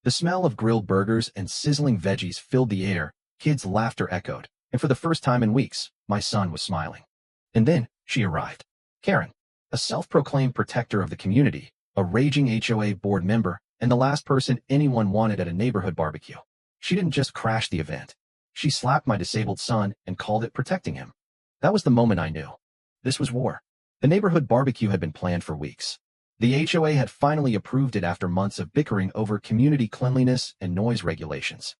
The smell of grilled burgers and sizzling veggies filled the air, kids' laughter echoed, and for the first time in weeks, my son was smiling. And then, she arrived. Karen, a self-proclaimed protector of the community, a raging HOA board member, and the last person anyone wanted at a neighborhood barbecue. She didn't just crash the event. She slapped my disabled son and called it protecting him. That was the moment I knew. This was war. The neighborhood barbecue had been planned for weeks. The HOA had finally approved it after months of bickering over community cleanliness and noise regulations.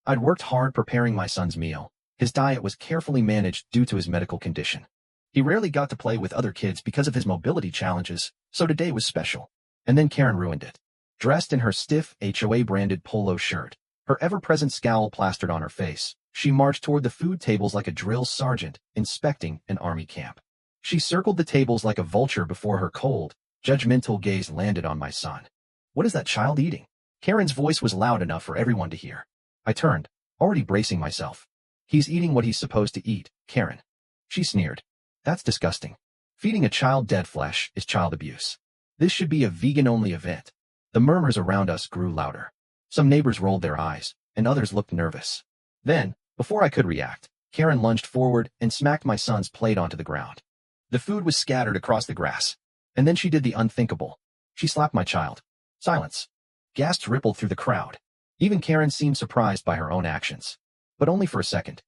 I'd worked hard preparing my son's meal. His diet was carefully managed due to his medical condition. He rarely got to play with other kids because of his mobility challenges, so today was special. And then Karen ruined it. Dressed in her stiff HOA-branded polo shirt, her ever-present scowl plastered on her face, she marched toward the food tables like a drill sergeant inspecting an army camp. She circled the tables like a vulture before her cold, judgmental gaze landed on my son. "What is that child eating?" Karen's voice was loud enough for everyone to hear. I turned, already bracing myself. "He's eating what he's supposed to eat, Karen." She sneered. "That's disgusting. Feeding a child dead flesh is child abuse. This should be a vegan-only event." The murmurs around us grew louder. Some neighbors rolled their eyes, and others looked nervous. Then, before I could react, Karen lunged forward and smacked my son's plate onto the ground. The food was scattered across the grass. And then she did the unthinkable. She slapped my child. Silence. Gasps rippled through the crowd. Even Karen seemed surprised by her own actions. But only for a second.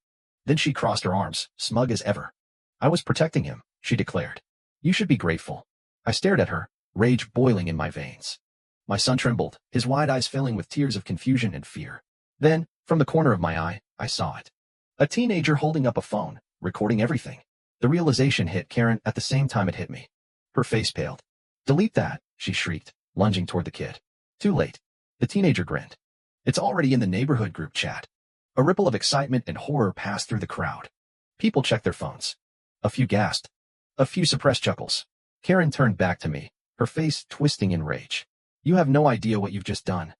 Then she crossed her arms, smug as ever. "I was protecting him," she declared. "You should be grateful." I stared at her, rage boiling in my veins. My son trembled, his wide eyes filling with tears of confusion and fear. Then, from the corner of my eye, I saw it. A teenager holding up a phone, recording everything. The realization hit Karen at the same time it hit me. Her face paled. "Delete that," she shrieked, lunging toward the kid. Too late. The teenager grinned. "It's already in the neighborhood group chat." A ripple of excitement and horror passed through the crowd. People checked their phones. A few gasped. A few suppressed chuckles. Karen turned back to me, her face twisting in rage. "You have no idea what you've just done."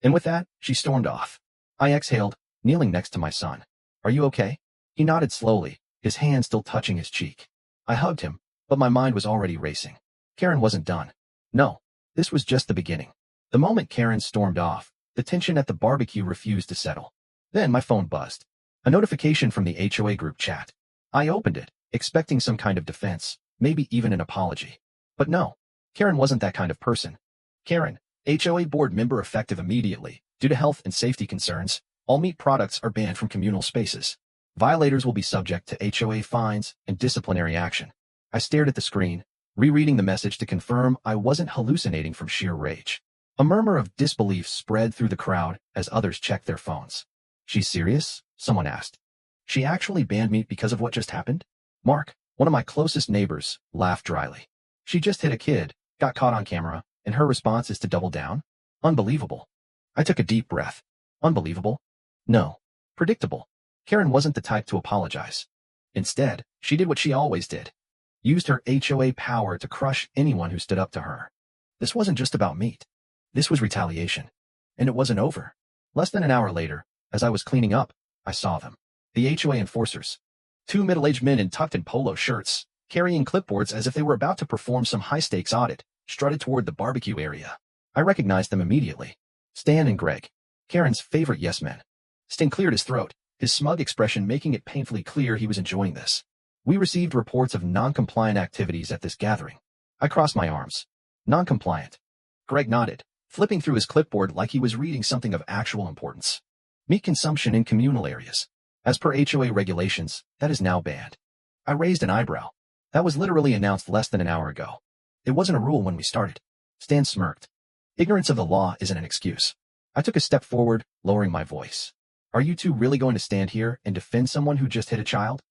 And with that, she stormed off. I exhaled, kneeling next to my son. "Are you okay?" He nodded slowly, his hand still touching his cheek. I hugged him, but my mind was already racing. Karen wasn't done. No, this was just the beginning. The moment Karen stormed off, the tension at the barbecue refused to settle. Then my phone buzzed. A notification from the HOA group chat. I opened it, expecting some kind of defense, maybe even an apology. But no, Karen wasn't that kind of person. Karen, HOA board member effective immediately. Due to health and safety concerns, all meat products are banned from communal spaces. Violators will be subject to HOA fines and disciplinary action. I stared at the screen, rereading the message to confirm I wasn't hallucinating from sheer rage. A murmur of disbelief spread through the crowd as others checked their phones. "She's serious?" someone asked. "She actually banned me because of what just happened?" Mark, one of my closest neighbors, laughed dryly. "She just hit a kid, got caught on camera, and her response is to double down? Unbelievable." I took a deep breath. Unbelievable? No. Predictable. Karen wasn't the type to apologize. Instead, she did what she always did. Used her HOA power to crush anyone who stood up to her. This wasn't just about meat. This was retaliation. And it wasn't over. Less than an hour later, as I was cleaning up, I saw them. The HOA enforcers. Two middle-aged men in tucked-in polo shirts, carrying clipboards as if they were about to perform some high-stakes audit, strutted toward the barbecue area. I recognized them immediately. Stan and Greg. Karen's favorite yes-men. Stan cleared his throat, his smug expression making it painfully clear he was enjoying this. "We received reports of non-compliant activities at this gathering." I crossed my arms. "Non-compliant." Greg nodded, flipping through his clipboard like he was reading something of actual importance. "Meat consumption in communal areas. As per HOA regulations, that is now banned." I raised an eyebrow. "That was literally announced less than an hour ago. It wasn't a rule when we started." Stan smirked. "Ignorance of the law isn't an excuse." I took a step forward, lowering my voice. "Are you two really going to stand here and defend someone who just hit a child?"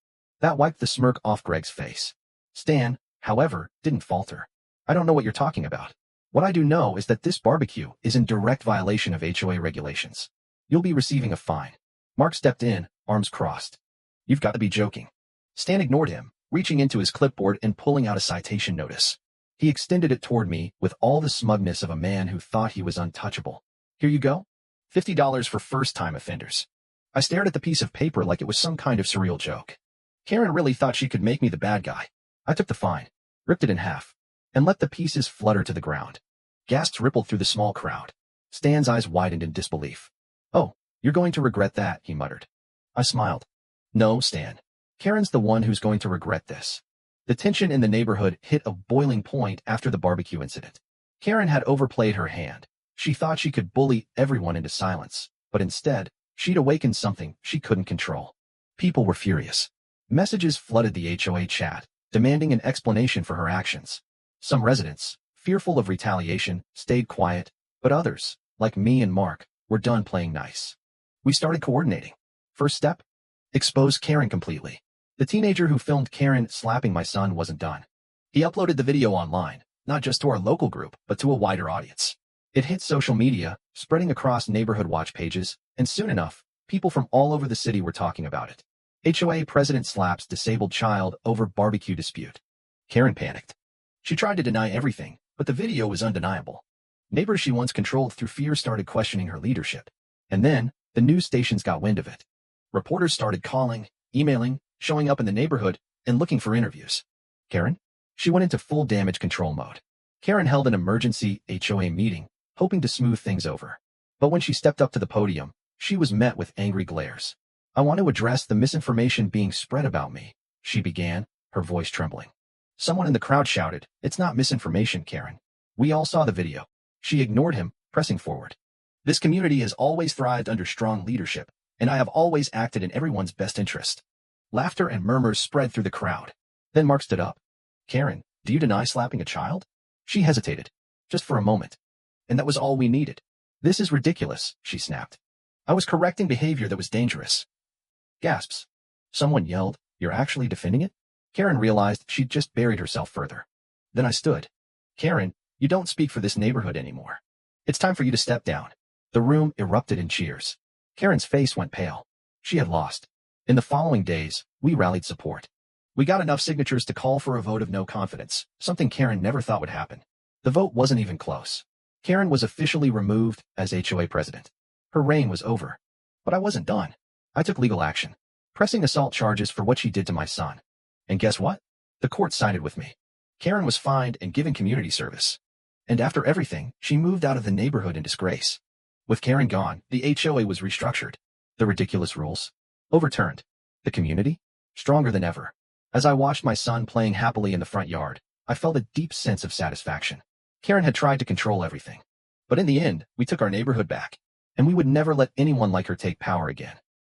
That wiped the smirk off Greg's face. Stan, however, didn't falter. "I don't know what you're talking about. What I do know is that this barbecue is in direct violation of HOA regulations. You'll be receiving a fine." Mark stepped in, arms crossed. "You've got to be joking." Stan ignored him, reaching into his clipboard and pulling out a citation notice. He extended it toward me with all the smugness of a man who thought he was untouchable. "Here you go. $50 for first-time offenders." I stared at the piece of paper like it was some kind of surreal joke. Karen really thought she could make me the bad guy. I took the fine, ripped it in half, and let the pieces flutter to the ground. Gasps rippled through the small crowd. Stan's eyes widened in disbelief. "Oh, you're going to regret that," he muttered. I smiled. "No, Stan. Karen's the one who's going to regret this." The tension in the neighborhood hit a boiling point after the barbecue incident. Karen had overplayed her hand. She thought she could bully everyone into silence, but instead, she'd awakened something she couldn't control. People were furious. Messages flooded the HOA chat, demanding an explanation for her actions. Some residents, fearful of retaliation, stayed quiet, but others, like me and Mark, were done playing nice. We started coordinating. First step? Expose Karen completely. The teenager who filmed Karen slapping my son wasn't done. He uploaded the video online, not just to our local group, but to a wider audience. It hit social media, spreading across neighborhood watch pages, and soon enough, people from all over the city were talking about it. HOA president slaps disabled child over barbecue dispute. Karen panicked. She tried to deny everything, but the video was undeniable. Neighbors she once controlled through fear started questioning her leadership. And then, the news stations got wind of it. Reporters started calling, emailing, showing up in the neighborhood, and looking for interviews. Karen? She went into full damage control mode. Karen held an emergency HOA meeting, hoping to smooth things over. But when she stepped up to the podium, she was met with angry glares. "I want to address the misinformation being spread about me," she began, her voice trembling. Someone in the crowd shouted, "It's not misinformation, Karen. We all saw the video." She ignored him, pressing forward. "This community has always thrived under strong leadership, and I have always acted in everyone's best interest." Laughter and murmurs spread through the crowd. Then Mark stood up. "Karen, do you deny slapping a child?" She hesitated, just for a moment. And that was all we needed. "This is ridiculous," she snapped. "I was correcting behavior that was dangerous." Gasps. Someone yelled, "You're actually defending it?" Karen realized she'd just buried herself further. Then I stood. "Karen, you don't speak for this neighborhood anymore. It's time for you to step down." The room erupted in cheers. Karen's face went pale. She had lost. In the following days, we rallied support. We got enough signatures to call for a vote of no confidence, something Karen never thought would happen. The vote wasn't even close. Karen was officially removed as HOA president. Her reign was over. But I wasn't done. I took legal action, pressing assault charges for what she did to my son. And guess what? The court sided with me. Karen was fined and given community service. And after everything, she moved out of the neighborhood in disgrace. With Karen gone, the HOA was restructured. The ridiculous rules overturned. The community? Stronger than ever. As I watched my son playing happily in the front yard, I felt a deep sense of satisfaction. Karen had tried to control everything. But in the end, we took our neighborhood back. And we would never let anyone like her take power again.